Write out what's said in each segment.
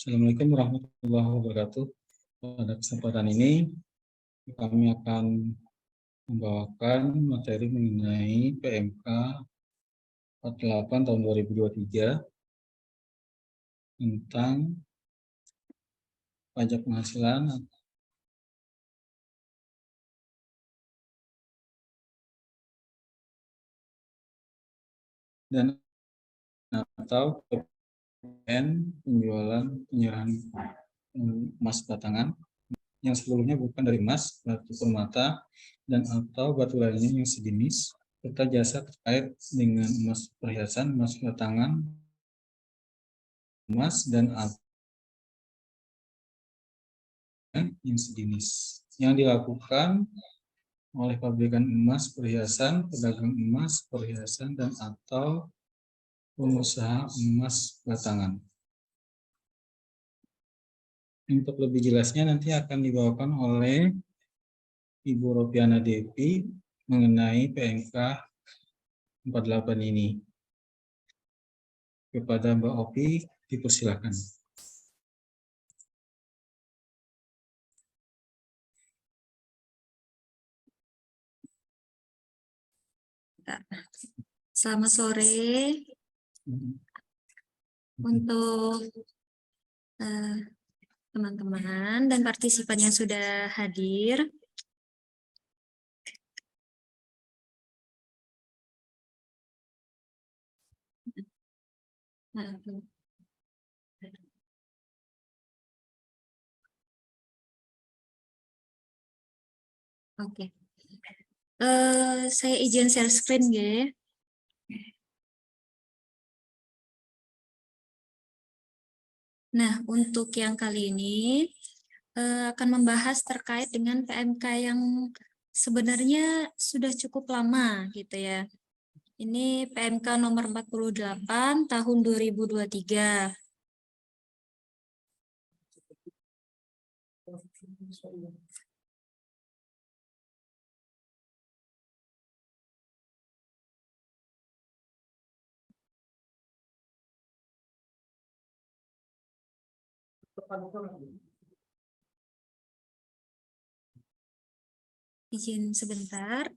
Assalamualaikum warahmatullahi wabarakatuh. Pada kesempatan ini kami akan membawakan materi mengenai PMK 48 tahun 2023 tentang pajak penghasilan dan atau PPN penjualan penyerahan emas batangan yang sebelumnya bukan dari emas, batu permata, dan atau batu lainnya yang sejenis, serta jasa terkait dengan emas perhiasan, emas batangan, emas, dan yang sejenis yang dilakukan oleh pabrikan emas perhiasan, pedagang emas perhiasan, dan atau pengusaha emas batangan. Untuk lebih jelasnya nanti akan dibawakan oleh Ibu Ropiana Devi mengenai PMK 48 ini. Kepada Mbak Opi, dipersilakan. Selamat sore untuk teman-teman dan partisipan yang sudah hadir. Oke. Saya izin share screen ya. Nah, untuk yang kali ini akan membahas terkait dengan PMK yang sebenarnya sudah cukup lama gitu ya. Ini PMK nomor 48 tahun 2023. Izin sebentar.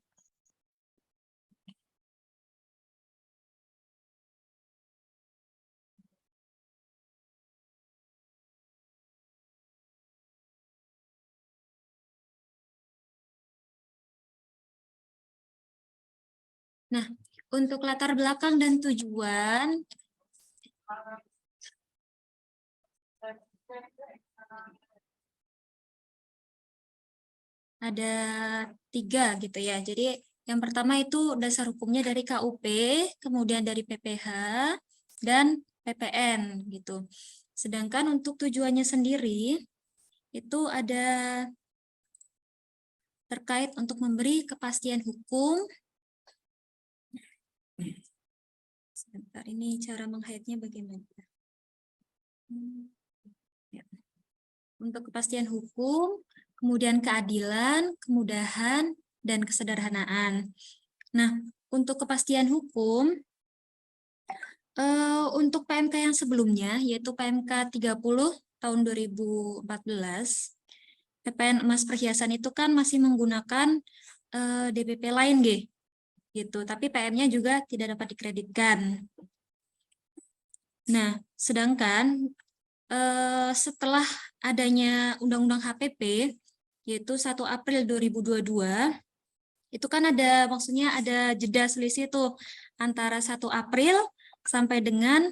Nah, untuk latar belakang dan tujuan ada 3 gitu ya. Jadi yang pertama itu dasar hukumnya dari KUP, kemudian dari PPH, dan PPN gitu. Sedangkan untuk tujuannya sendiri itu ada terkait untuk memberi kepastian hukum. Sebentar, ini cara meng-hide-nya bagaimana? Ya. Untuk kepastian hukum, kemudian keadilan, kemudahan, dan kesederhanaan. Nah, untuk kepastian hukum, untuk PMK yang sebelumnya, yaitu PMK 30 tahun 2014, PPN emas perhiasan itu kan masih menggunakan DPP lain, gitu. Tapi PM-nya juga tidak dapat dikreditkan. Nah, sedangkan setelah adanya Undang-Undang HPP, yaitu 1 April 2022, itu kan ada, maksudnya ada jeda selisih tuh antara 1 April sampai dengan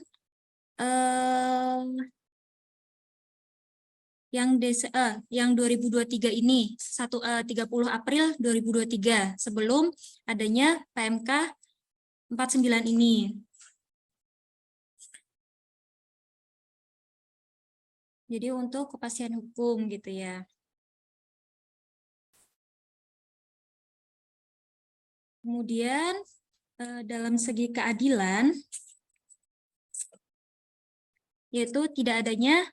yang 2023 ini, 30 April 2023, sebelum adanya PMK 49 ini. Jadi untuk kepastian hukum gitu ya. Kemudian dalam segi keadilan, yaitu tidak adanya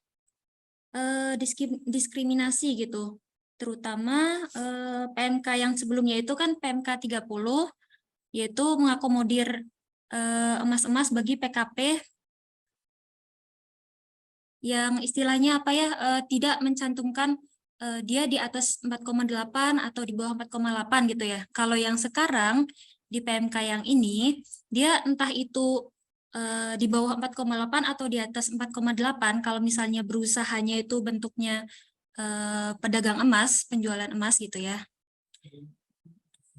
diskriminasi gitu. Terutama PMK yang sebelumnya itu kan PMK 30, yaitu mengakomodir emas-emas bagi PKP yang istilahnya apa ya, tidak mencantumkan dia di atas 4,8 atau di bawah 4,8 gitu ya. Kalau yang sekarang di PMK yang ini, dia entah itu di bawah 4,8 atau di atas 4,8, kalau misalnya berusahanya itu bentuknya pedagang emas, penjualan emas gitu ya,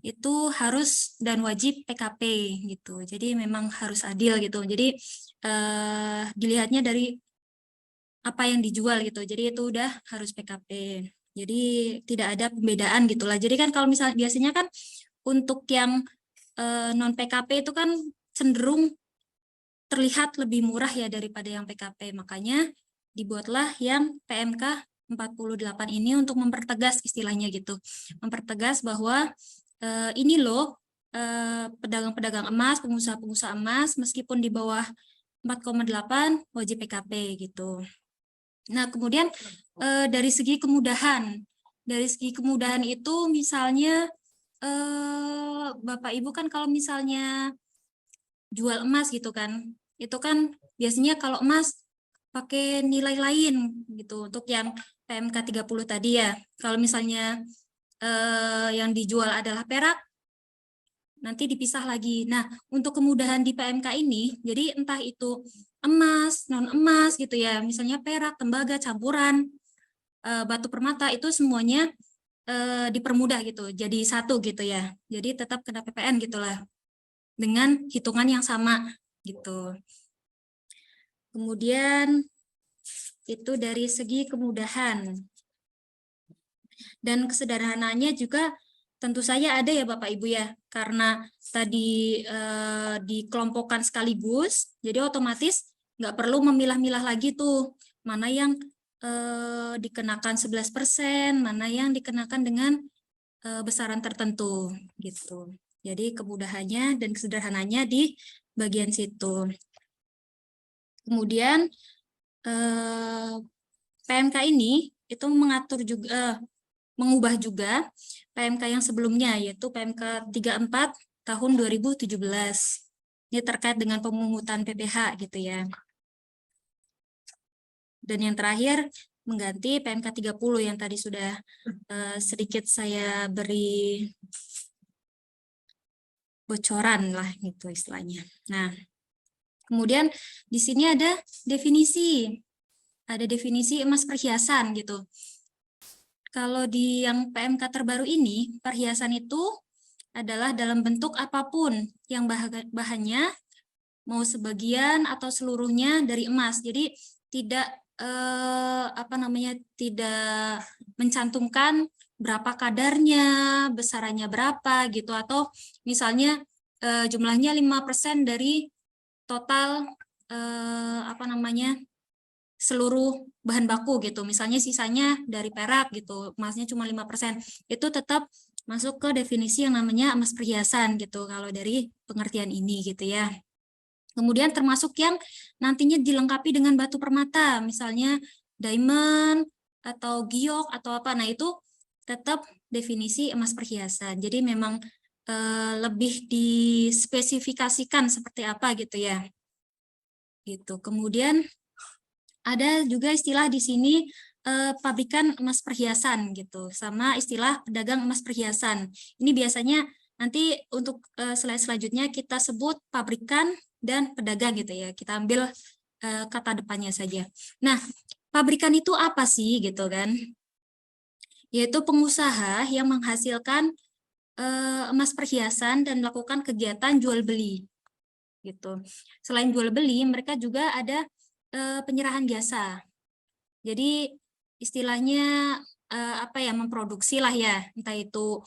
itu harus dan wajib PKP gitu. Jadi memang harus adil gitu. Jadi dilihatnya dari apa yang dijual gitu. Jadi itu udah harus PKP. Jadi tidak ada pembedaan gitulah. Jadi kan kalau misalnya biasanya kan untuk yang non PKP itu kan cenderung terlihat lebih murah ya daripada yang PKP. Makanya dibuatlah yang PMK 48 ini untuk mempertegas istilahnya gitu. Mempertegas bahwa ini loh pedagang-pedagang emas, pengusaha-pengusaha emas meskipun di bawah 4,8 wajib PKP gitu. Nah, kemudian dari segi kemudahan itu misalnya Bapak Ibu kan kalau misalnya jual emas gitu kan, itu kan biasanya kalau emas pakai nilai lain gitu untuk yang PMK 30 tadi ya. Kalau misalnya yang dijual adalah perak, nanti dipisah lagi. Nah, untuk kemudahan di PMK ini, jadi entah itu emas, non emas gitu ya, misalnya perak, tembaga, campuran, batu permata itu semuanya dipermudah gitu, jadi satu gitu ya. Jadi tetap kena PPN gitulah, dengan hitungan yang sama gitu. Kemudian itu dari segi kemudahan dan kesederhanaannya juga tentu saja ada ya Bapak Ibu ya, karena tadi dikelompokkan sekaligus, jadi otomatis nggak perlu memilah-milah lagi tuh mana yang dikenakan 11%, mana yang dikenakan dengan besaran tertentu gitu. Jadi kemudahannya dan kesederhananya di bagian situ. Kemudian PMK ini itu mengatur juga mengubah juga PMK yang sebelumnya, yaitu PMK 34 tahun 2017. Ini terkait dengan pemungutan PPh gitu ya. Dan yang terakhir mengganti PMK 30 yang tadi sudah sedikit saya beri bocoran lah gitu istilahnya. Nah, kemudian di sini ada definisi. Ada definisi emas perhiasan gitu. Kalau di yang PMK terbaru ini, perhiasan itu adalah dalam bentuk apapun yang bahannya mau sebagian atau seluruhnya dari emas. Jadi tidak tidak mencantumkan berapa kadarnya, besarannya berapa gitu, atau misalnya jumlahnya 5% dari total seluruh bahan baku gitu. Misalnya sisanya dari perak gitu, emasnya cuma 5%. Itu tetap masuk ke definisi yang namanya emas perhiasan gitu kalau dari pengertian ini gitu ya. Kemudian termasuk yang nantinya dilengkapi dengan batu permata, misalnya diamond atau giok atau apa. Nah, itu tetap definisi emas perhiasan. Jadi memang lebih dispesifikasikan seperti apa gitu ya. Gitu. Kemudian ada juga istilah di sini pabrikan emas perhiasan gitu, sama istilah pedagang emas perhiasan. Ini biasanya nanti untuk slide selanjutnya kita sebut pabrikan dan pedagang gitu ya. Kita ambil kata depannya saja. Nah, pabrikan itu apa sih gitu kan? Yaitu pengusaha yang menghasilkan emas perhiasan dan melakukan kegiatan jual beli gitu. Selain jual beli, mereka juga ada penyerahan jasa. Jadi istilahnya memproduksi lah ya, entah itu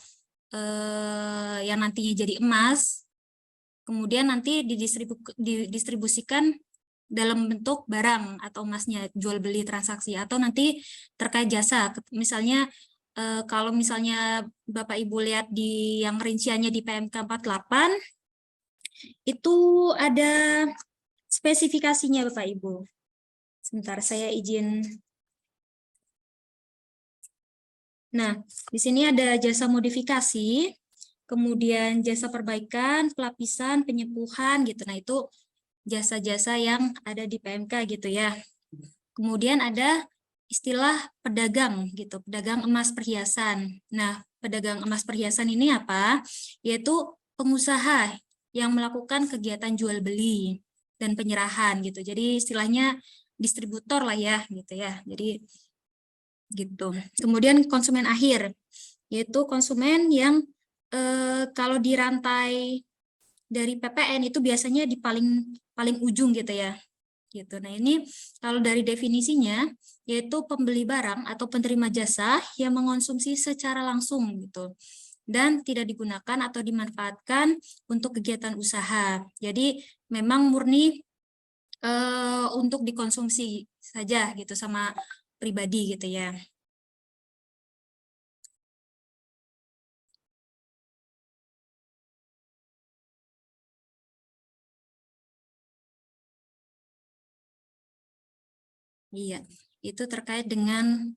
yang nantinya jadi emas, kemudian nanti didistribusikan dalam bentuk barang atau emasnya, jual beli transaksi, atau nanti terkait jasa. Misalnya kalau misalnya Bapak Ibu lihat di yang rinciannya di PMK 48, itu ada spesifikasinya Bapak Ibu. Sebentar, saya izin. Nah, di sini ada jasa modifikasi, kemudian jasa perbaikan, pelapisan, penyepuhan gitu. Nah, itu jasa-jasa yang ada di PMK gitu ya. Kemudian ada istilah pedagang gitu, pedagang emas perhiasan. Nah, pedagang emas perhiasan ini apa? Yaitu pengusaha yang melakukan kegiatan jual beli dan penyerahan gitu. Jadi istilahnya distributor lah ya gitu ya. Jadi gitu. Kemudian konsumen akhir, yaitu konsumen yang kalau di rantai dari PPN itu biasanya di paling ujung gitu ya. Gitu. Nah, ini kalau dari definisinya yaitu pembeli barang atau penerima jasa yang mengonsumsi secara langsung gitu dan tidak digunakan atau dimanfaatkan untuk kegiatan usaha. Jadi memang murni untuk dikonsumsi saja gitu sama pribadi gitu ya. Iya, itu terkait dengan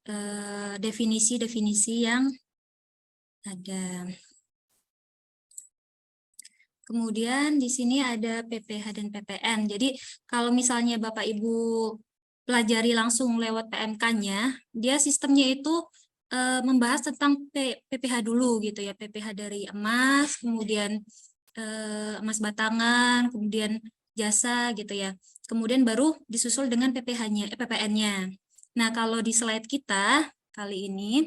definisi-definisi yang ada. Kemudian di sini ada PPH dan PPN. Jadi kalau misalnya Bapak Ibu pelajari langsung lewat PMK-nya, dia sistemnya itu membahas tentang PPH dulu gitu ya, PPH dari emas, kemudian emas batangan, kemudian jasa gitu ya. Kemudian baru disusul dengan PPH-nya, PPN-nya. Nah, kalau di slide kita kali ini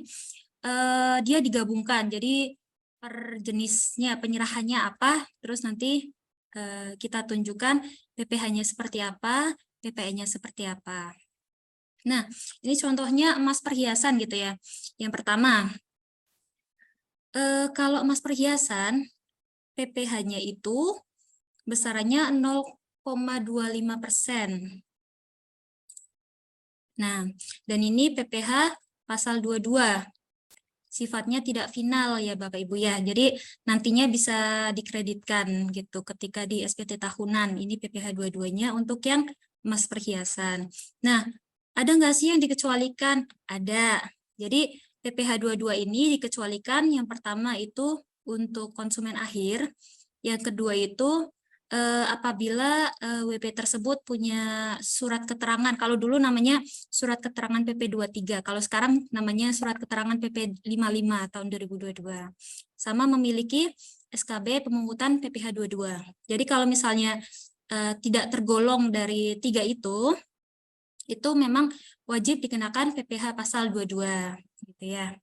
dia digabungkan. Jadi per jenisnya penyerahannya apa, terus nanti kita tunjukkan PPH-nya seperti apa, PPN-nya seperti apa. Nah, ini contohnya emas perhiasan gitu ya. Yang pertama, kalau emas perhiasan, PPH-nya itu besarannya 0,25%. Nah, dan ini PPH pasal 22. Sifatnya tidak final ya Bapak Ibu ya. Jadi nantinya bisa dikreditkan gitu ketika di SPT tahunan. Ini PPH 22-nya untuk yang emas perhiasan. Nah, ada nggak sih yang dikecualikan? Ada. Jadi PPH 22 ini dikecualikan yang pertama itu untuk konsumen akhir, yang kedua itu apabila WP tersebut punya surat keterangan. Kalau dulu namanya surat keterangan PP 23, kalau sekarang namanya surat keterangan PP 55 tahun 2022. Sama memiliki SKB pemungutan PPH 22. Jadi kalau misalnya tidak tergolong dari tiga itu memang wajib dikenakan PPH pasal 22 gitu ya.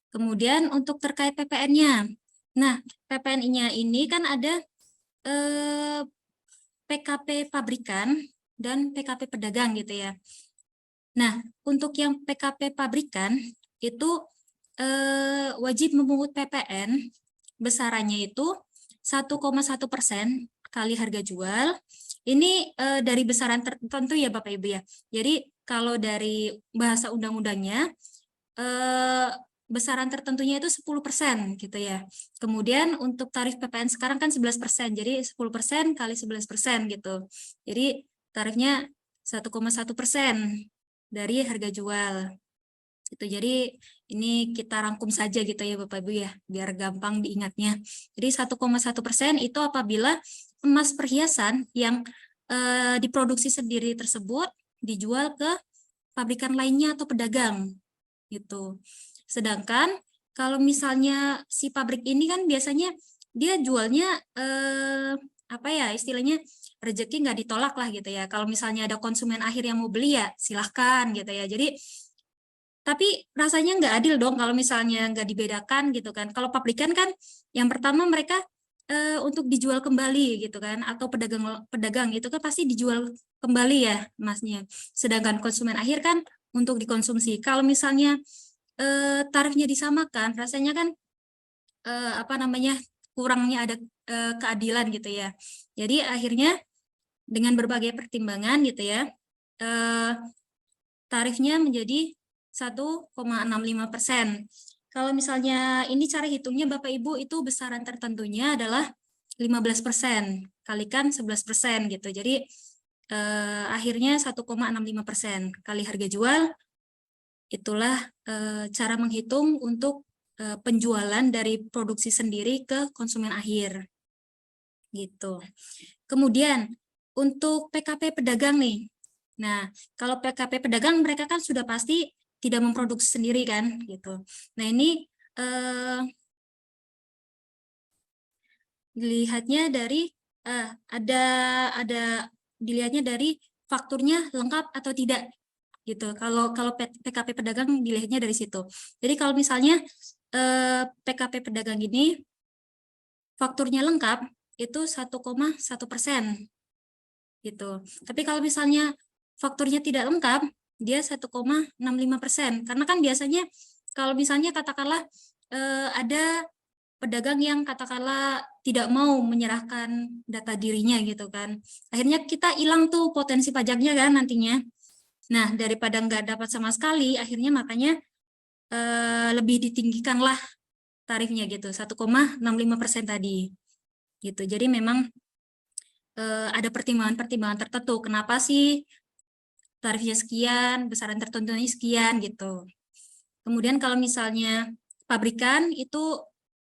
Kemudian untuk terkait PPN-nya. Nah, PPN-nya ini kan ada PKP pabrikan dan PKP pedagang gitu ya. Nah, untuk yang PKP pabrikan itu wajib memungut PPN besarannya itu 1,1% kali harga jual. Ini dari besaran tertentu ya Bapak Ibu ya. Jadi kalau dari bahasa undang-undangnya besaran tertentunya itu 10% gitu ya. Kemudian untuk tarif PPN sekarang kan 11%, jadi 10% kali 11% gitu. Jadi tarifnya 1,1% dari harga jual. Itu jadi ini kita rangkum saja gitu ya Bapak Ibu ya, biar gampang diingatnya. Jadi 1,1% itu apabila emas perhiasan yang diproduksi sendiri tersebut dijual ke pabrikan lainnya atau pedagang gitu. Sedangkan kalau misalnya si pabrik ini kan biasanya dia jualnya apa ya istilahnya rezeki nggak ditolak lah gitu ya. Kalau misalnya ada konsumen akhir yang mau beli ya silahkan gitu ya. Jadi tapi rasanya nggak adil dong kalau misalnya nggak dibedakan gitu kan. Kalau pabrikan kan yang pertama mereka untuk dijual kembali gitu kan, atau pedagang itu kan pasti dijual kembali ya emasnya. Sedangkan konsumen akhir kan untuk dikonsumsi. Kalau misalnya tarifnya disamakan, rasanya kan apa namanya kurangnya ada keadilan gitu ya. Jadi akhirnya dengan berbagai pertimbangan gitu ya, tarifnya menjadi 1,65%. Kalau misalnya ini cara hitungnya Bapak Ibu itu besaran tertentunya adalah 15%, kalikan 11% gitu. Jadi akhirnya 1,65% kali harga jual. Itulah cara menghitung untuk penjualan dari produksi sendiri ke konsumen akhir. Gitu. Kemudian untuk PKP pedagang nih. Nah, kalau PKP pedagang mereka kan sudah pasti tidak memproduksi sendiri kan gitu. Nah, ini dilihatnya dari ada dilihatnya dari fakturnya lengkap atau tidak gitu. Kalau PKP pedagang dilihatnya dari situ. Jadi kalau misalnya PKP pedagang ini fakturnya lengkap itu 1,1% gitu. Tapi kalau misalnya fakturnya tidak lengkap, dia 1,65%. Karena kan biasanya kalau misalnya katakanlah ada pedagang yang katakanlah tidak mau menyerahkan data dirinya gitu kan. Akhirnya kita hilang tuh potensi pajaknya kan nantinya. Nah, daripada nggak dapat sama sekali, akhirnya makanya lebih ditinggikanlah tarifnya gitu, 1,65% tadi. Gitu. Jadi memang ada pertimbangan-pertimbangan tertentu. Kenapa sih tarifnya sekian, besaran tertentunya sekian gitu. Kemudian kalau misalnya pabrikan itu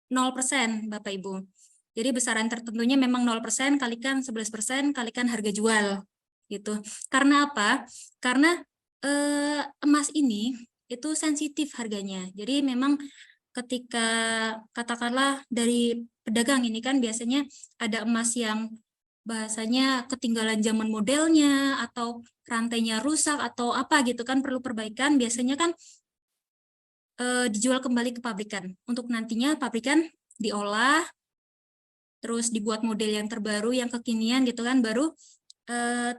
0% Bapak Ibu. Jadi besaran tertentunya memang 0% kalikan 11% kalikan harga jual gitu. Karena apa? Karena emas ini itu sensitif harganya. Jadi memang ketika katakanlah dari pedagang ini kan biasanya ada emas yang bahasanya ketinggalan zaman modelnya atau rantainya rusak atau apa gitu kan perlu perbaikan, biasanya kan dijual kembali ke pabrikan untuk nantinya pabrikan diolah terus dibuat model yang terbaru yang kekinian gitu kan baru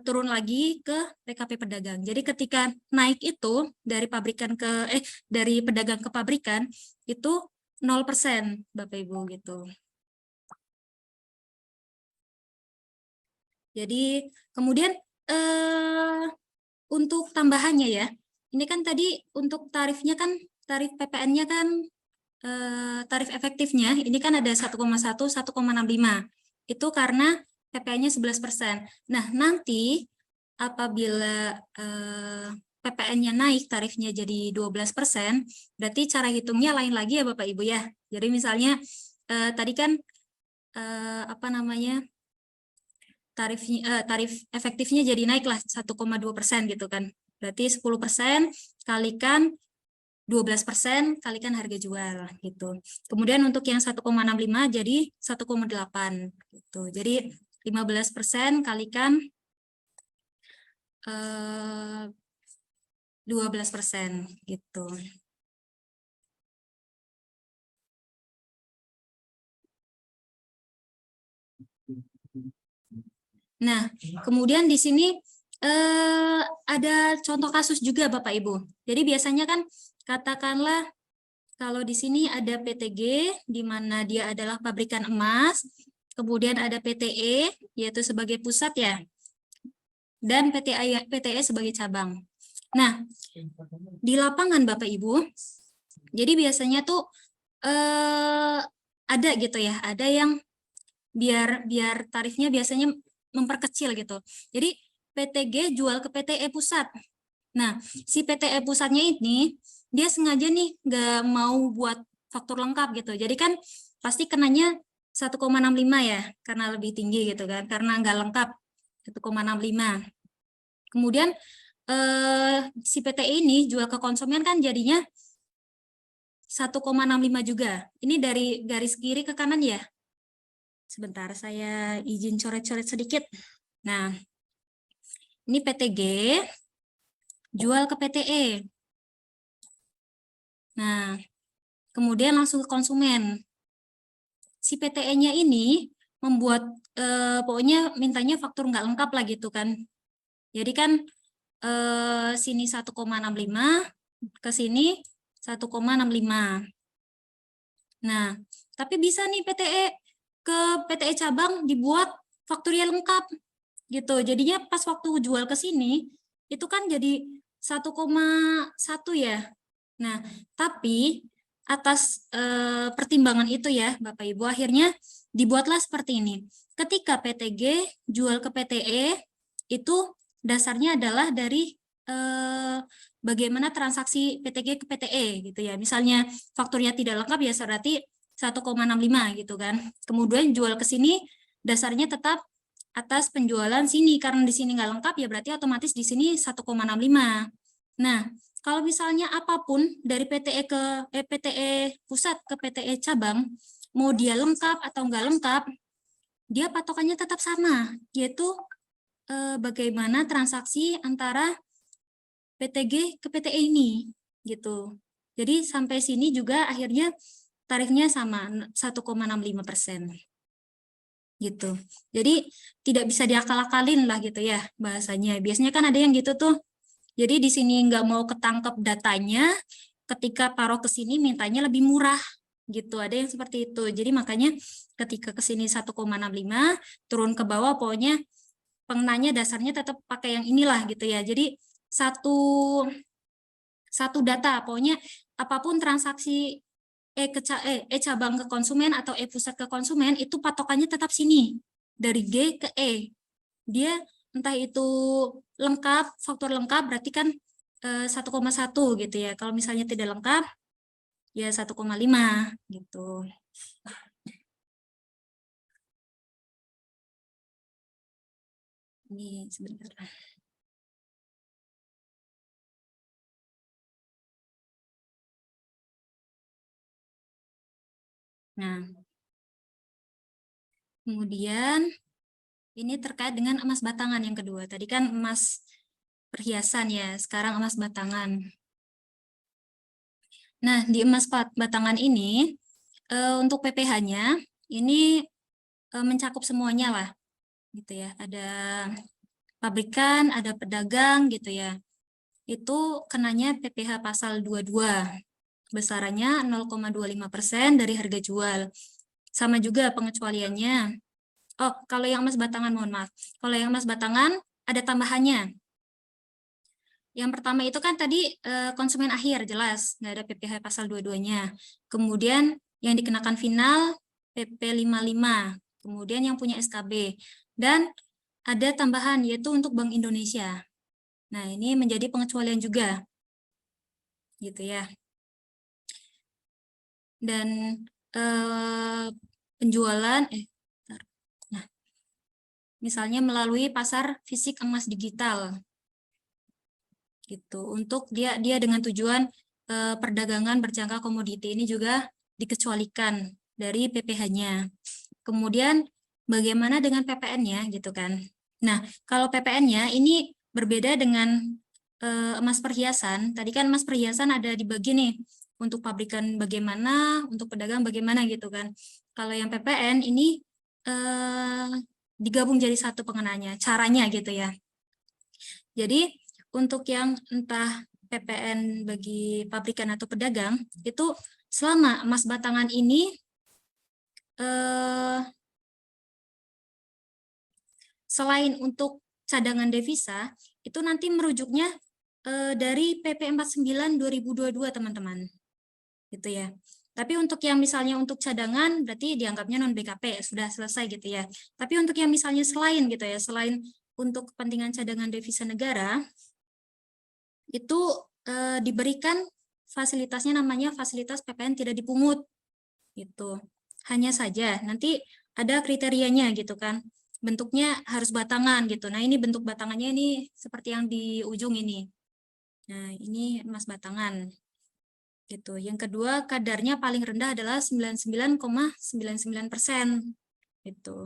turun lagi ke PKP pedagang. Jadi ketika naik itu dari pabrikan ke dari pedagang ke pabrikan itu 0% Bapak Ibu gitu. Jadi kemudian untuk tambahannya ya, ini kan tadi untuk tarifnya kan tarif PPN-nya kan tarif efektifnya ini kan ada 1,1, 1,65. Itu karena PPN-nya 11%. Nah, nanti apabila PPN-nya naik tarifnya jadi 12%, berarti cara hitungnya lain lagi ya Bapak Ibu ya. Jadi misalnya tadi kan apa namanya? tarif efektifnya jadi naiklah 1,2% gitu kan. Berarti 10% kalikan 12% kalikan harga jual gitu. Kemudian untuk yang 1,65 jadi 1,8 gitu. Jadi 15% kalikan 12% gitu. Nah, kemudian di sini ada contoh kasus juga Bapak Ibu. Jadi biasanya kan katakanlah kalau di sini ada PTG di mana dia adalah pabrikan emas, kemudian ada PTE yaitu sebagai pusat ya. Dan PTE sebagai cabang. Nah, di lapangan Bapak Ibu, jadi biasanya tuh ada gitu ya, ada yang biar tarifnya biasanya memperkecil gitu. Jadi PTG jual ke PTE pusat. Nah, si PTE pusatnya ini dia sengaja nih nggak mau buat faktur lengkap gitu. Jadi kan pasti kenanya 1,65 ya, karena lebih tinggi gitu kan, karena nggak lengkap 1,65. Kemudian si PTE ini jual ke konsumen kan jadinya 1,65 juga. Ini dari garis kiri ke kanan ya. Sebentar, saya izin coret-coret sedikit. Nah, ini PTG jual ke PTE. Nah, kemudian langsung ke konsumen. Si PTE-nya ini membuat, pokoknya mintanya faktur nggak lengkap lah gitu kan. Jadi kan sini 1,65, ke sini 1,65. Nah, tapi bisa nih PTE ke PTE cabang dibuat fakturnya lengkap gitu. Jadinya pas waktu jual ke sini itu kan jadi 1,1 ya. Nah, tapi atas pertimbangan itu ya Bapak Ibu akhirnya dibuatlah seperti ini. Ketika PTG jual ke PTE itu dasarnya adalah dari bagaimana transaksi PTG ke PTE gitu ya. Misalnya fakturnya tidak lengkap ya berarti 1,65 gitu kan. Kemudian jual ke sini dasarnya tetap atas penjualan sini. Karena di sini nggak lengkap, ya berarti otomatis di sini 1,65. Nah, kalau misalnya apapun dari PTE ke PTE pusat ke PTE cabang, mau dia lengkap atau nggak lengkap, dia patokannya tetap sama, yaitu bagaimana transaksi antara PTG ke PTE ini, gitu. Jadi sampai sini juga akhirnya tarifnya sama 1,65%. Gitu. Jadi tidak bisa diakal-akalin lah gitu ya bahasanya. Biasanya kan ada yang gitu tuh. Jadi di sini nggak mau ketangkep datanya, ketika taruh ke sini mintanya lebih murah gitu. Ada yang seperti itu. Jadi makanya ketika ke sini 1,65, turun ke bawah pokoknya pengenanya dasarnya tetap pakai yang inilah gitu ya. Jadi satu data, pokoknya apapun transaksi cabang ke konsumen atau pusat ke konsumen itu patokannya tetap sini dari G ke E. Dia entah itu lengkap, faktor lengkap berarti kan 1,1 gitu ya. Kalau misalnya tidak lengkap ya 1,5 gitu. Ini sebentar. Nah, kemudian ini terkait dengan emas batangan yang kedua. Tadi kan emas perhiasan ya, sekarang emas batangan. Nah, di emas batangan ini, untuk PPh-nya, ini mencakup semuanya lah, gitu ya. Ada pabrikan, ada pedagang, gitu ya. Itu kenanya PPh pasal 22, besarannya 0,25% dari harga jual. Sama juga pengecualiannya. Oh, kalau yang emas batangan, mohon maaf. Kalau yang emas batangan, ada tambahannya. Yang pertama itu kan tadi konsumen akhir, jelas, nggak ada PPh pasal 22-nya. Kemudian yang dikenakan final, PP 55. Kemudian yang punya SKB. Dan ada tambahan, yaitu untuk Bank Indonesia. Nah, ini menjadi pengecualian juga. Gitu ya. Dan penjualan, nah, misalnya melalui pasar fisik emas digital. Gitu. Untuk dia dengan tujuan perdagangan berjangka komoditi ini juga dikecualikan dari PPh-nya. Kemudian bagaimana dengan PPN-nya gitu kan. Nah, kalau PPN-nya ini berbeda dengan emas perhiasan. Tadi kan emas perhiasan ada dibagi nih, untuk pabrikan bagaimana, untuk pedagang bagaimana gitu kan. Kalau yang PPN ini digabung jadi satu pengenanya, caranya gitu ya. Jadi untuk yang entah PPN bagi pabrikan atau pedagang, itu selama emas batangan ini selain untuk cadangan devisa, itu nanti merujuknya dari PP 49 2022 teman-teman. Gitu ya. Tapi untuk yang misalnya untuk cadangan berarti dianggapnya non BKP, sudah selesai gitu ya. Tapi untuk yang misalnya selain gitu ya, selain untuk kepentingan cadangan devisa negara, itu diberikan fasilitasnya namanya fasilitas PPN tidak dipungut gitu. Hanya saja nanti ada kriterianya gitu kan. Bentuknya harus batangan gitu. Nah, ini bentuk batangannya ini seperti yang di ujung ini. Nah, ini emas batangan. Gitu. Yang kedua, kadarnya paling rendah adalah 99,99%. Gitu.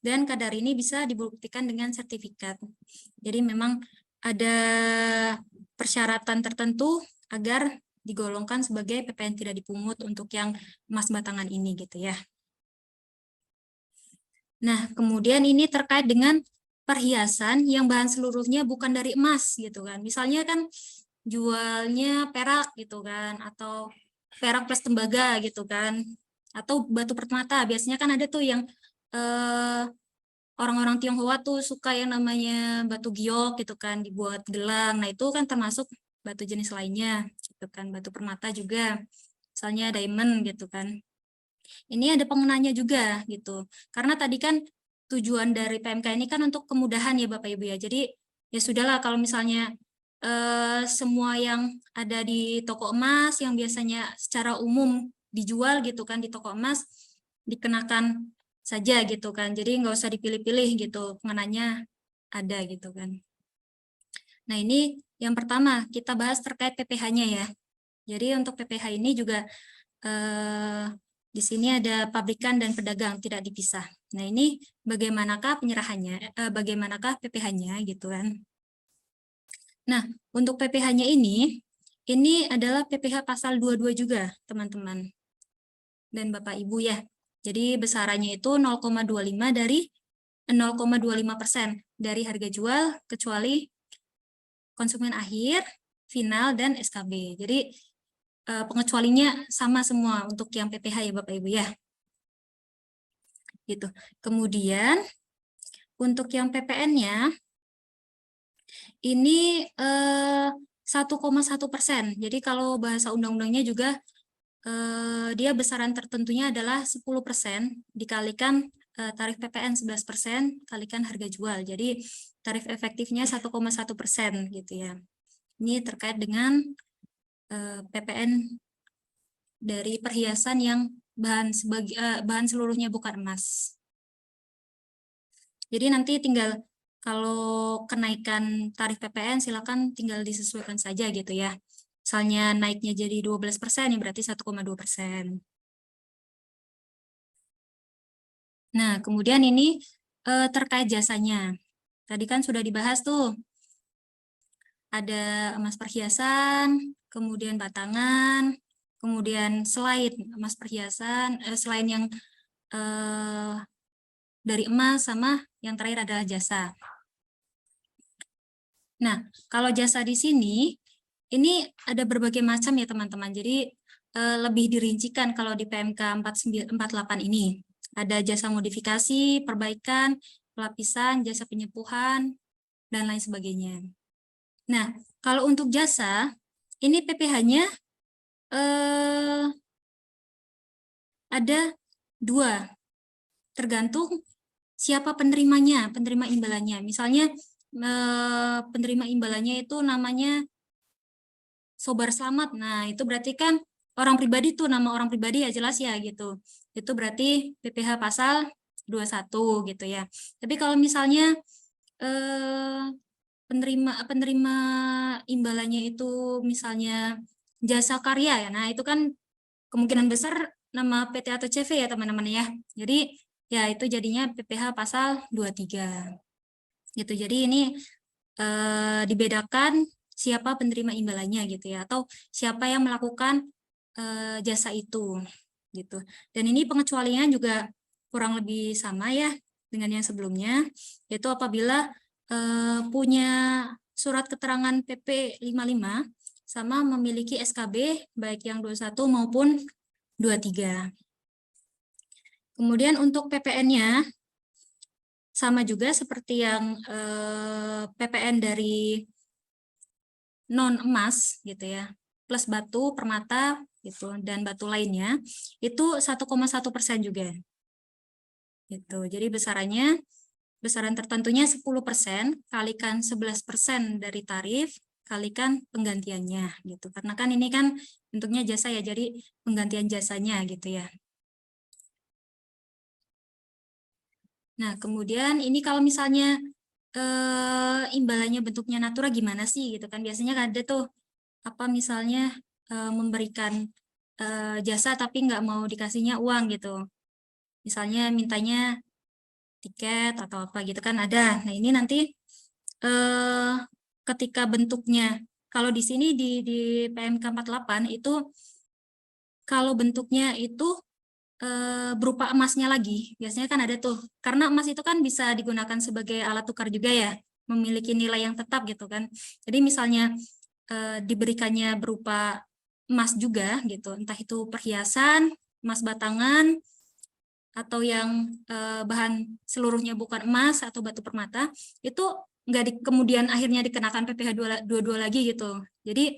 Dan kadar ini bisa dibuktikan dengan sertifikat. Jadi memang ada persyaratan tertentu agar digolongkan sebagai PPN tidak dipungut untuk yang emas batangan ini gitu ya. Nah, kemudian ini terkait dengan perhiasan yang bahan seluruhnya bukan dari emas gitu kan. Misalnya kan jualnya perak gitu kan, atau perak plus tembaga gitu kan, atau batu permata. Biasanya kan ada tuh yang orang-orang Tionghoa tuh suka yang namanya batu giok gitu kan, dibuat gelang. Nah, itu kan termasuk batu jenis lainnya gitu kan, batu permata juga. Misalnya diamond gitu kan. Ini ada pengenanya juga gitu. Karena tadi kan tujuan dari PMK ini kan untuk kemudahan ya Bapak Ibu ya. Jadi ya sudahlah kalau misalnya semua yang ada di toko emas yang biasanya secara umum dijual gitu kan di toko emas dikenakan saja gitu kan. Jadi nggak usah dipilih-pilih gitu, pengenanya ada gitu kan. Nah ini yang pertama kita bahas terkait PPh-nya ya. Jadi untuk PPh ini juga di sini ada pabrikan dan pedagang tidak dipisah. Nah ini bagaimanakah penyerahannya, bagaimanakah PPh-nya gitu kan. Nah untuk PPh-nya ini adalah PPh pasal 22 juga teman-teman dan Bapak Ibu ya. Jadi besarannya itu 0,25 dari 0,25% dari harga jual kecuali konsumen akhir, final, dan SKB. Jadi pengecualinya sama semua untuk yang PPh ya Bapak Ibu ya. Gitu. Kemudian untuk yang PPN-nya ini 1,1%. Jadi kalau bahasa undang-undangnya juga dia besaran tertentunya adalah 10% dikalikan tarif PPN 11% kalikan harga jual. Jadi tarif efektifnya 1,1% gitu ya. Ini terkait dengan PPN dari perhiasan yang bahan seluruhnya bukan emas. Jadi nanti tinggal kalau kenaikan tarif PPN silakan tinggal disesuaikan saja gitu ya. Misalnya naiknya jadi 12%, ya berarti 1,2%. Nah, kemudian ini terkait jasanya. Tadi kan sudah dibahas tuh. Ada emas perhiasan, kemudian batangan, kemudian selain emas perhiasan, selain yang dari emas sama yang terakhir adalah jasa. Nah, kalau jasa di sini, ini ada berbagai macam ya teman-teman. Jadi lebih dirincikan kalau di PMK 48 ini. Ada jasa modifikasi, perbaikan, pelapisan, jasa penyepuhan, dan lain sebagainya. Nah, kalau untuk jasa, ini PPh-nya ada 2, tergantung siapa penerimanya, penerima imbalannya. Misalnya penerima imbalannya itu namanya Sobar Slamet. Nah, itu berarti kan orang pribadi tuh, nama orang pribadi ya jelas ya gitu. Itu berarti PPh pasal 21 gitu ya. Tapi kalau misalnya penerima imbalannya itu misalnya jasa karya ya. Nah, itu kan kemungkinan besar nama PT atau CV ya teman-teman ya. Jadi ya itu jadinya PPh pasal 23. Gitu. Jadi ini dibedakan siapa penerima imbalannya gitu ya, atau siapa yang melakukan jasa itu gitu. Dan ini pengecualiannya juga kurang lebih sama ya dengan yang sebelumnya, yaitu apabila punya surat keterangan PP 55 sama memiliki SKB baik yang 21 maupun 23. Kemudian untuk PPN-nya sama juga seperti yang PPN dari non emas gitu ya, plus batu, permata gitu dan batu lainnya itu 1,1% juga. Gitu. Jadi besaran tertentunya 10% kalikan 11% dari tarif kalikan penggantiannya gitu. Karena kan ini kan bentuknya jasa ya, jadi penggantian jasanya gitu ya. Nah, kemudian ini kalau misalnya imbalannya bentuknya natura gimana sih gitu kan, biasanya ada tuh apa misalnya memberikan jasa tapi nggak mau dikasihnya uang gitu, misalnya mintanya tiket atau apa gitu kan ada. Nah ini nanti ketika bentuknya, kalau di sini di PMK 48 itu kalau bentuknya itu berupa emasnya lagi. Biasanya kan ada tuh, karena emas itu kan bisa digunakan sebagai alat tukar juga ya, memiliki nilai yang tetap gitu kan. Jadi misalnya diberikannya berupa emas juga gitu, entah itu perhiasan, emas batangan, atau yang bahan seluruhnya bukan emas atau batu permata, itu nggak kemudian akhirnya dikenakan PPh 22 lagi gitu. Jadi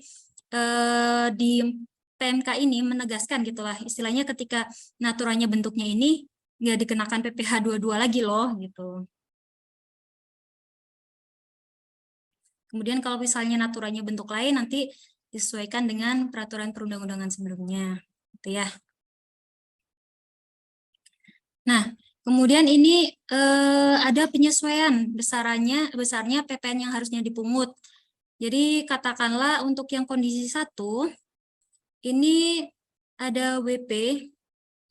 di PMK ini menegaskan gitulah istilahnya ketika naturanya bentuknya ini nggak dikenakan PPh 22 lagi loh gitu. Kemudian kalau misalnya naturanya bentuk lain nanti disesuaikan dengan peraturan perundang-undangan sebelumnya gitu ya. Nah, Kemudian ini ada penyesuaian besarnya PPN yang harusnya dipungut. Jadi katakanlah untuk yang kondisi 1, ini ada WP,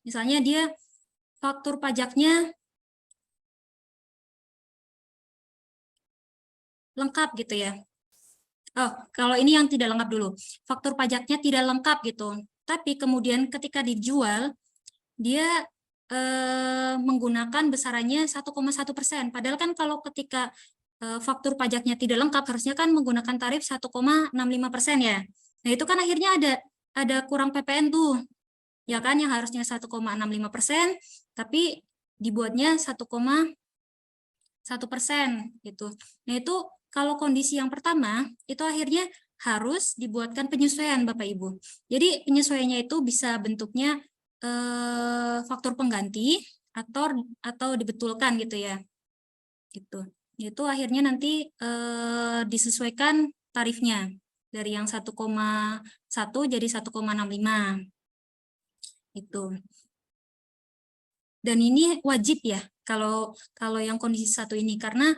misalnya dia faktur pajaknya lengkap gitu ya. Oh, kalau ini yang tidak lengkap dulu. Faktur pajaknya tidak lengkap gitu. Tapi kemudian ketika dijual, dia menggunakan besarannya 1,1%. Padahal kan kalau ketika faktur pajaknya tidak lengkap, harusnya kan menggunakan tarif 1,65% ya. Nah, itu kan akhirnya ada kurang PPN tuh. Ya kan, yang harusnya 1,65%, tapi dibuatnya 1,1% gitu. Nah, itu kalau kondisi yang pertama, itu akhirnya harus dibuatkan penyesuaian Bapak Ibu. Jadi penyesuaiannya itu bisa bentuknya faktor pengganti atau dibetulkan gitu ya. Gitu. Itu akhirnya nanti disesuaikan tarifnya dari yang 1,1 jadi 1,65. Itu. Dan ini wajib ya kalau yang kondisi 1 ini, karena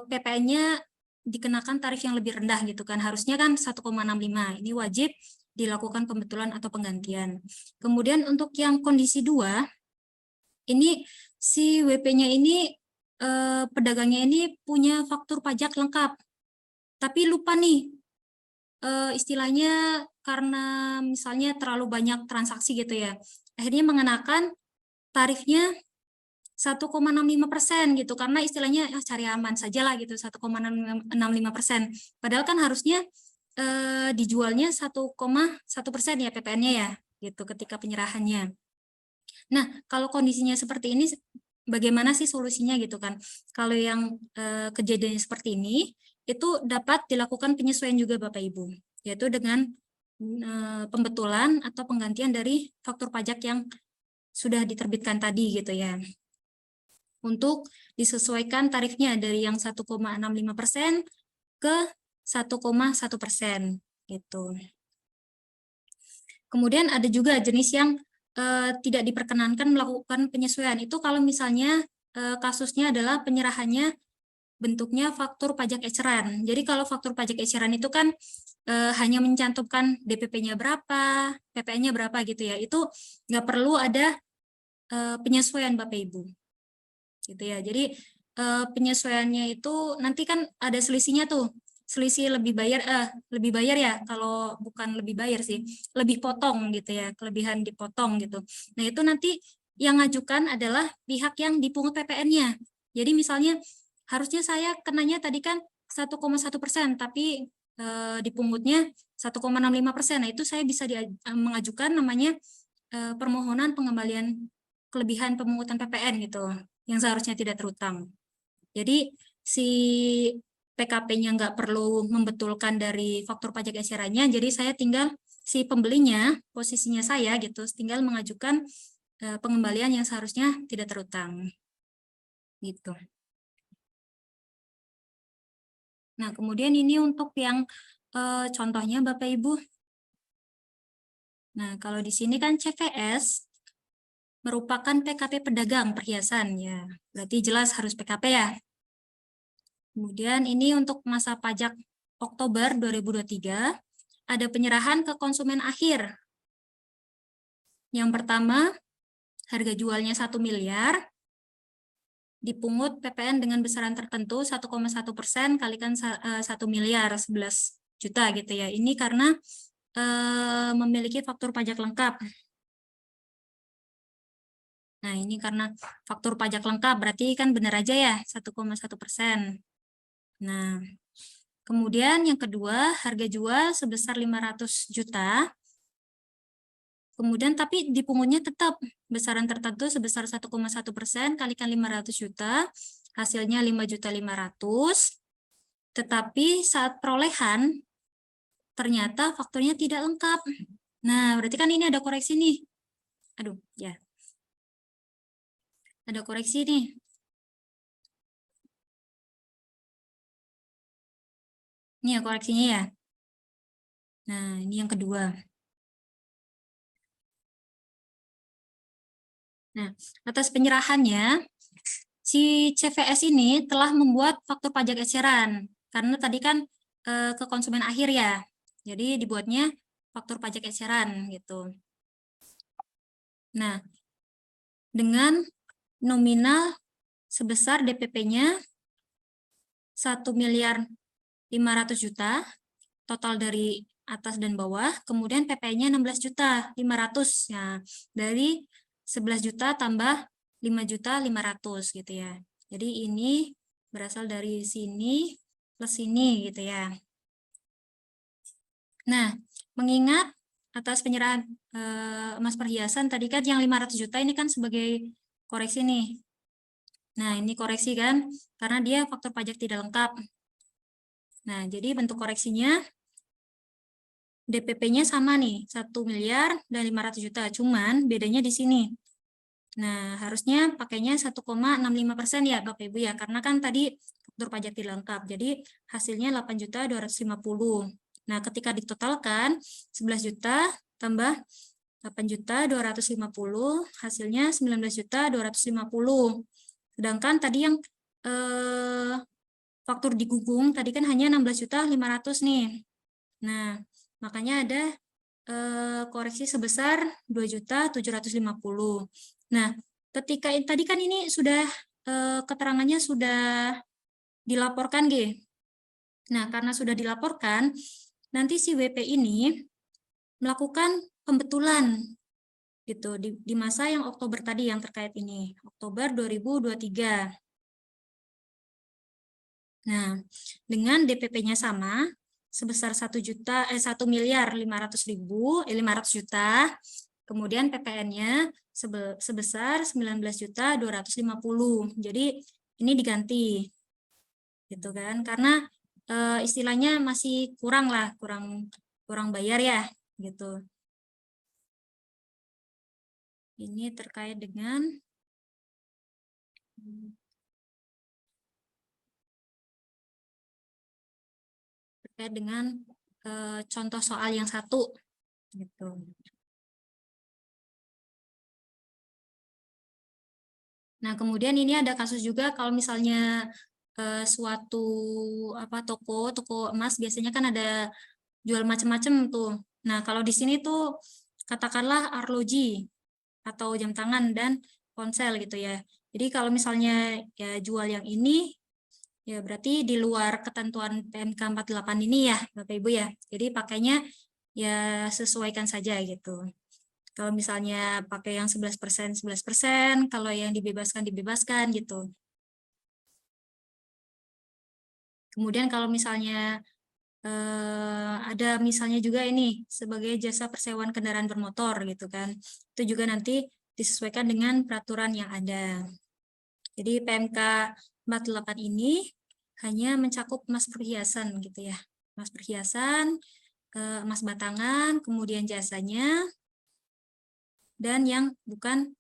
PPN-nya dikenakan tarif yang lebih rendah gitu kan. Harusnya kan 1,65. Ini wajib dilakukan pembetulan atau penggantian. Kemudian untuk yang kondisi 2, ini si WP-nya ini pedagangnya ini punya faktur pajak lengkap. Tapi lupa nih istilahnya karena misalnya terlalu banyak transaksi gitu ya. Akhirnya mengenakan tarifnya 1,65% gitu, karena istilahnya cari aman sajalah gitu, 1,65%. Padahal kan harusnya dijualnya 1,1% ya PPN-nya ya, gitu ketika penyerahannya. Nah, kalau kondisinya seperti ini, bagaimana sih solusinya gitu kan? Kalau yang kejadiannya seperti ini, itu dapat dilakukan penyesuaian juga Bapak Ibu, yaitu dengan pembetulan atau penggantian dari faktur pajak yang sudah diterbitkan tadi gitu ya, untuk disesuaikan tarifnya dari yang 1,65% ke 1,1% gitu. Kemudian ada juga jenis yang tidak diperkenankan melakukan penyesuaian. Itu kalau misalnya kasusnya adalah penyerahannya bentuknya faktur pajak eceran. Jadi kalau faktur pajak eceran itu kan hanya mencantumkan DPP-nya berapa, PPN-nya berapa gitu ya. Itu nggak perlu ada penyesuaian Bapak Ibu. Gitu ya. Jadi penyesuaiannya itu nanti kan ada selisihnya tuh. Selisih lebih bayar ya, kalau bukan lebih bayar sih, lebih potong gitu ya, kelebihan dipotong gitu. Nah, itu nanti yang ngajukan adalah pihak yang dipungut PPN-nya. Jadi misalnya harusnya saya kenanya tadi kan 1,1%, tapi dipungutnya 1,65%. Nah, itu saya bisa mengajukan namanya permohonan pengembalian kelebihan pemungutan PPN gitu, yang seharusnya tidak terutang. Jadi si PKP-nya nggak perlu membetulkan dari faktur pajak ecerannya, jadi saya tinggal si pembelinya, posisinya saya gitu, tinggal mengajukan pengembalian yang seharusnya tidak terutang. Gitu. Nah, kemudian ini untuk yang contohnya Bapak Ibu. Nah, kalau di sini kan CVS merupakan PKP pedagang perhiasan ya. Berarti jelas harus PKP ya. Kemudian ini untuk masa pajak Oktober 2023 ada penyerahan ke konsumen akhir. Yang pertama, harga jualnya 1 miliar, dipungut PPN dengan besaran tertentu 1,1% kalikan 1 miliar 11 juta gitu ya. Ini karena memiliki faktur pajak lengkap. Nah, ini karena faktur pajak lengkap, berarti kan benar aja ya, 1,1%. Nah, kemudian yang kedua, harga jual sebesar 500 juta. Kemudian tapi dipungutnya tetap besaran tertentu sebesar 1,1% kalikan 500 juta, hasilnya 5.500.000. Tetapi saat perolehan, ternyata fakturnya tidak lengkap. Nah, berarti kan ini ada koreksi nih. Aduh, ya. Ada koreksi nih. Ini ya koreksinya ya. Nah, ini yang kedua. Nah, atas penyerahannya, si CVS ini telah membuat faktur pajak eceran. Karena tadi kan ke konsumen akhir ya. Jadi dibuatnya faktur pajak eceran gitu. Nah, dengan nominal sebesar DPP-nya 1.500.000.000, total dari atas dan bawah, kemudian PP-nya 16.500.000. Nah, dari 11 juta tambah 5.500.000 gitu ya. Jadi ini berasal dari sini plus sini gitu ya. Nah, mengingat atas penyerahan emas perhiasan tadi kan yang 500 juta ini kan sebagai koreksi nih. Nah, ini koreksi kan karena dia faktur pajak tidak lengkap. Nah, jadi bentuk koreksinya DPP-nya sama nih, 1.500.000.000, cuman bedanya di sini. Nah, harusnya pakainya 1,65% ya Bapak Ibu ya, karena kan tadi faktur pajak tidak lengkap. Jadi hasilnya 8.250.000. Nah, ketika ditotalkan 11 juta tambah 8.250.000, hasilnya 19.250.000. Sedangkan tadi yang faktur digugung tadi kan hanya 16.500.000 nih. Nah, makanya ada koreksi sebesar 2.750.000. Nah, ketika tadi kan ini sudah keterangannya sudah dilaporkan, G. Nah, karena sudah dilaporkan, nanti si WP ini melakukan pembetulan gitu di masa yang Oktober tadi yang terkait ini, Oktober 2023. Nah, dengan DPP-nya sama sebesar 1.500.000.000, kemudian PPN-nya sebesar 19.250.000. Jadi ini diganti, gitu kan? Karena istilahnya masih kurang lah, kurang bayar ya, gitu. Ini terkait dengan contoh soal yang satu, gitu. Nah, kemudian ini ada kasus juga kalau misalnya suatu toko emas biasanya kan ada jual macam-macam tuh. Nah, kalau di sini tuh katakanlah arloji atau jam tangan dan ponsel gitu ya. Jadi kalau misalnya ya jual yang ini ya berarti di luar ketentuan PMK 48 ini ya, Bapak Ibu ya. Jadi pakainya ya sesuaikan saja gitu. Kalau misalnya pakai yang 11%, 11%, kalau yang dibebaskan gitu. Kemudian kalau misalnya ada misalnya juga ini sebagai jasa persewaan kendaraan bermotor gitu kan. Itu juga nanti disesuaikan dengan peraturan yang ada. Jadi PMK 48 ini hanya mencakup emas perhiasan gitu ya. Emas perhiasan, emas batangan, kemudian jasanya, dan yang bukan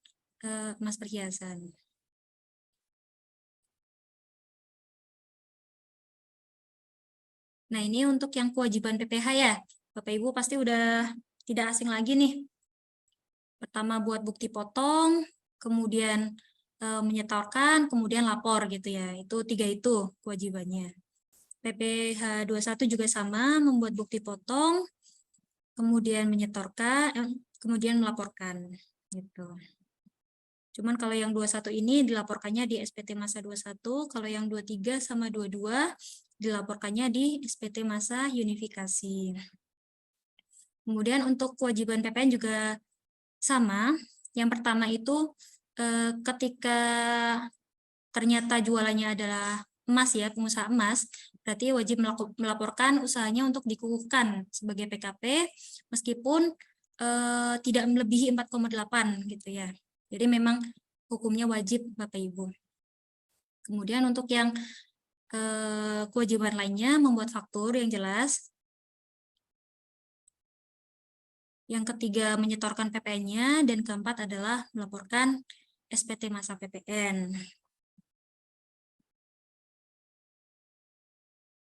emas perhiasan. Nah, ini untuk yang kewajiban PPh ya. Bapak Ibu pasti udah tidak asing lagi nih. Pertama buat bukti potong, kemudian menyetorkan, kemudian lapor gitu ya. Itu 3 itu kewajibannya. PPh 21 juga sama, membuat bukti potong, kemudian menyetorkan, kemudian melaporkan gitu. Cuman kalau yang 21 ini dilaporkannya di SPT masa 21, kalau yang 23 sama 22 dilaporkannya di SPT masa unifikasi. Kemudian untuk kewajiban PPN juga sama. Yang pertama itu ketika ternyata jualannya adalah emas ya, pengusaha emas, berarti wajib melaporkan usahanya untuk dikukuhkan sebagai PKP meskipun tidak melebihi 4,8 gitu ya. Jadi memang hukumnya wajib Bapak Ibu. Kemudian untuk yang kewajiban lainnya membuat faktur yang jelas. Yang ketiga menyetorkan PPN-nya dan keempat adalah melaporkan SPT masa PPN.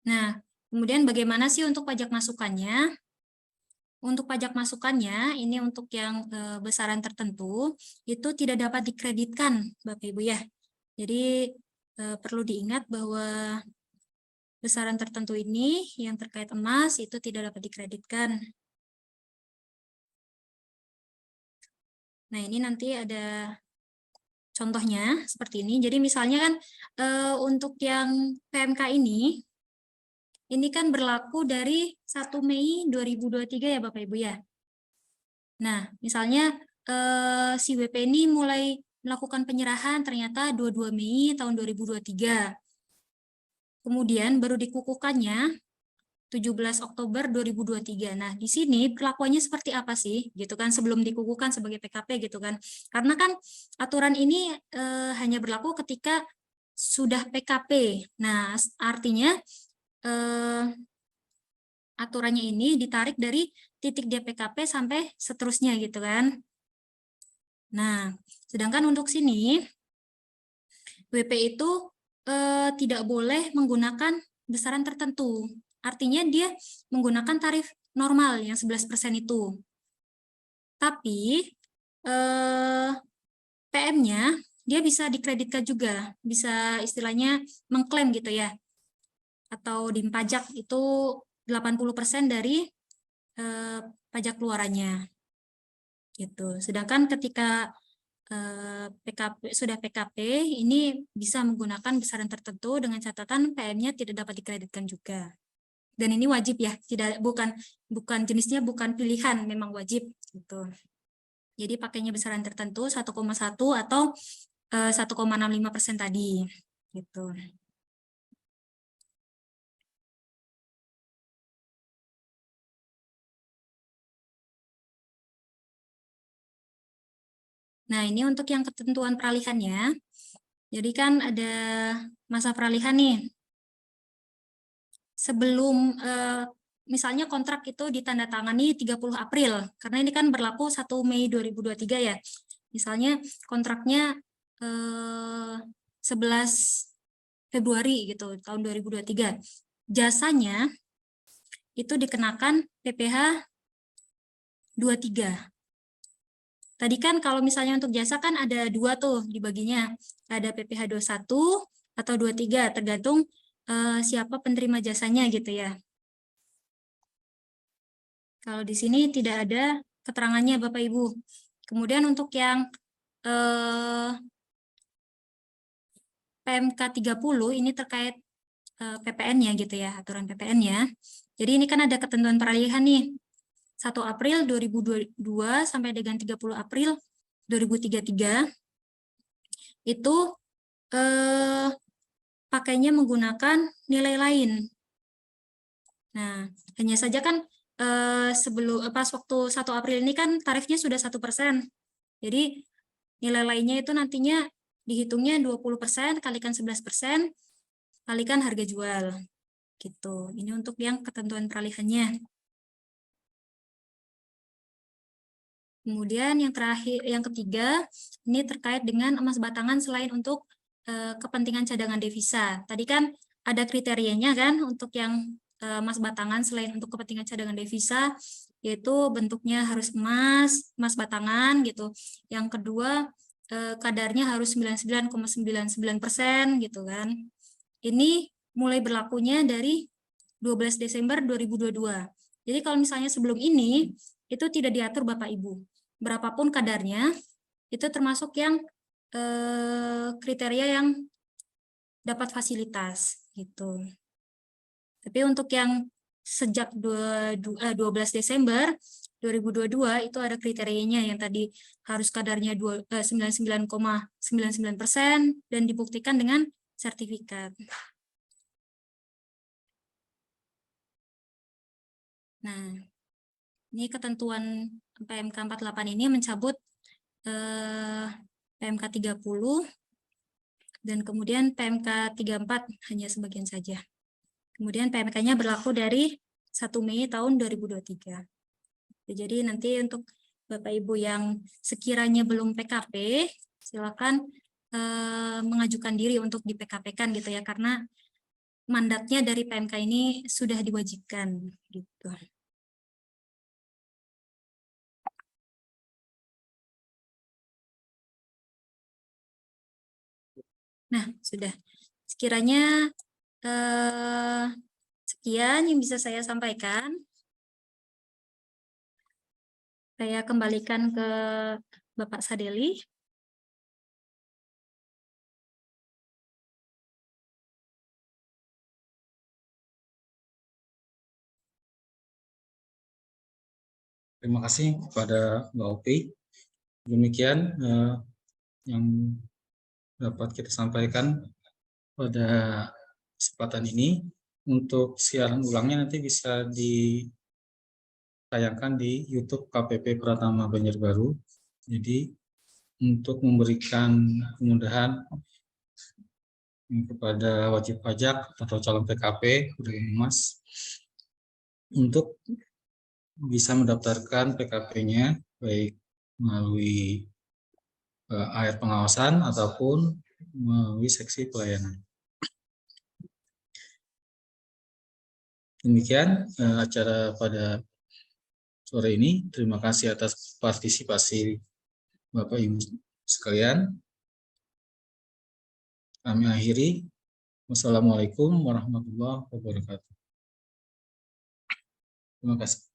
Nah, kemudian bagaimana sih untuk pajak masukannya? Untuk pajak masukannya, ini untuk yang besaran tertentu, itu tidak dapat dikreditkan, Bapak Ibu ya. Jadi perlu diingat bahwa besaran tertentu ini yang terkait emas itu tidak dapat dikreditkan. Nah, ini nanti ada contohnya seperti ini. Jadi misalnya kan untuk yang PMK ini kan berlaku dari 1 Mei 2023 ya Bapak Ibu ya. Nah, misalnya si WP ini mulai melakukan penyerahan ternyata 22 Mei tahun 2023. Kemudian baru dikukuhkannya 17 Oktober 2023. Nah, di sini perlakuannya seperti apa sih? Gitu kan sebelum dikukuhkan sebagai PKP gitu kan. Karena kan aturan ini hanya berlaku ketika sudah PKP. Nah, artinya aturannya ini ditarik dari titik dia PKP sampai seterusnya gitu kan. Nah, sedangkan untuk sini WP itu tidak boleh menggunakan besaran tertentu. Artinya dia menggunakan tarif normal yang 11% itu. Tapi PM-nya dia bisa dikreditkan juga, bisa istilahnya mengklaim gitu ya. Atau dipajak itu 80% dari pajak keluarannya. Gitu. Sedangkan ketika PKP sudah PKP ini bisa menggunakan besaran tertentu dengan catatan PM-nya tidak dapat dikreditkan juga. Dan ini wajib ya, tidak bukan jenisnya bukan pilihan, memang wajib gitu. Jadi pakainya besaran tertentu 1,1 atau 1,65% tadi gitu. Nah, ini untuk yang ketentuan peralihannya. Jadi kan ada masa peralihan nih. Sebelum misalnya kontrak itu ditandatangani 30 April, karena ini kan berlaku 1 Mei 2023 ya. Misalnya kontraknya 11 Februari gitu, tahun 2023. Jasanya itu dikenakan PPh 23. Tadi kan kalau misalnya untuk jasa kan ada dua tuh dibaginya. Ada PPh 21 atau 23, tergantung siapa penerima jasanya gitu ya. Kalau di sini tidak ada keterangannya Bapak Ibu. Kemudian untuk yang PMK 30 ini terkait PPN-nya gitu ya, aturan PPN-nya. Jadi ini kan ada ketentuan peralihan nih. 1 April 2022 sampai dengan 30 April 2033 itu pakainya menggunakan nilai lain. Nah, hanya saja kan sebelum pas waktu 1 April ini kan tarifnya sudah 1%. Jadi nilai lainnya itu nantinya dihitungnya 20% kalikan 11% kalikan harga jual. Gitu. Ini untuk yang ketentuan peralihannya. Kemudian yang terakhir, yang ketiga, ini terkait dengan emas batangan selain untuk kepentingan cadangan devisa. Tadi kan ada kriterianya kan untuk yang emas batangan selain untuk kepentingan cadangan devisa, yaitu bentuknya harus emas batangan gitu. Yang kedua, kadarnya harus 99,99% gitu kan. Ini mulai berlakunya dari 12 Desember 2022. Jadi kalau misalnya sebelum ini, itu tidak diatur Bapak Ibu. Berapapun kadarnya, itu termasuk yang kriteria yang dapat fasilitas gitu. Tapi untuk yang sejak 12 Desember 2022 itu ada kriterianya yang tadi harus kadarnya 99,99% dan dibuktikan dengan sertifikat. Nah, ini ketentuan PMK 48 ini mencabut PMK 30 dan kemudian PMK 34 hanya sebagian saja. Kemudian PMK-nya berlaku dari 1 Mei tahun 2023. Jadi nanti untuk Bapak Ibu yang sekiranya belum PKP, silakan mengajukan diri untuk di PKP-kan gitu ya, karena mandatnya dari PMK ini sudah diwajibkan gitu. Nah, sudah. Sekiranya sekian yang bisa saya sampaikan. Saya kembalikan ke Bapak Sadeli. Terima kasih kepada Mbak Opi. Demikian yang dapat kita sampaikan pada kesempatan ini. Untuk siaran ulangnya nanti bisa ditayangkan di YouTube KPP Pratama Banjarbaru. Jadi untuk memberikan kemudahan kepada wajib pajak atau calon PKP Mas untuk bisa mendaftarkan PKP-nya baik melalui AR pengawasan ataupun melalui seksi pelayanan. Demikian acara pada sore ini. Terima kasih atas partisipasi Bapak Ibu sekalian. Kami akhiri. Wassalamualaikum warahmatullahi wabarakatuh. Terima kasih.